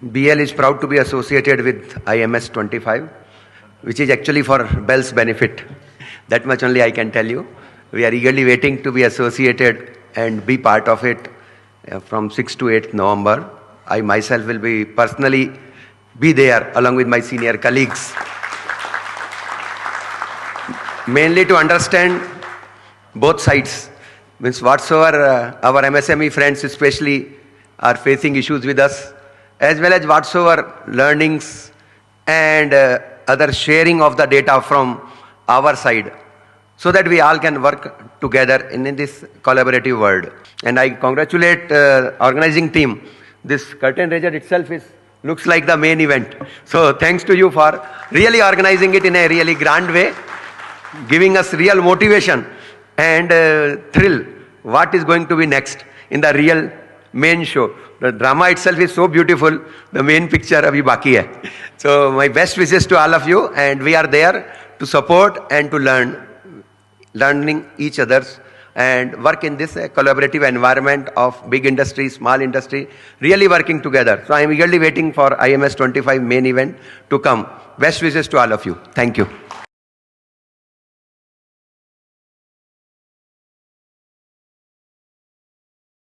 BL is proud to be associated with IMS 25, which is actually for Bell's benefit. That much only I can tell you. We are eagerly waiting to be associated and be part of it from 6th to 8th November. I myself will be personally be there along with my senior colleagues. Mainly to understand both sides. Means whatsoever our MSME friends especially are facing issues with us, as well as whatsoever learnings and other sharing of the data from our side, so that we all can work together in this collaborative world. And I congratulate organizing team. This curtain raiser itself looks like the main event. So thanks to you for really organizing it in a really grand way, giving us real motivation and thrill what is going to be next in the real main show. The drama itself is so beautiful, the main picture abhi baki hai. So my best wishes to all of you, and we are there to support and to learning each others and work in this collaborative environment of big industry, small industry, really working together. So I am eagerly waiting for IMS 25 main event to come. Best wishes to all of you. Thank you.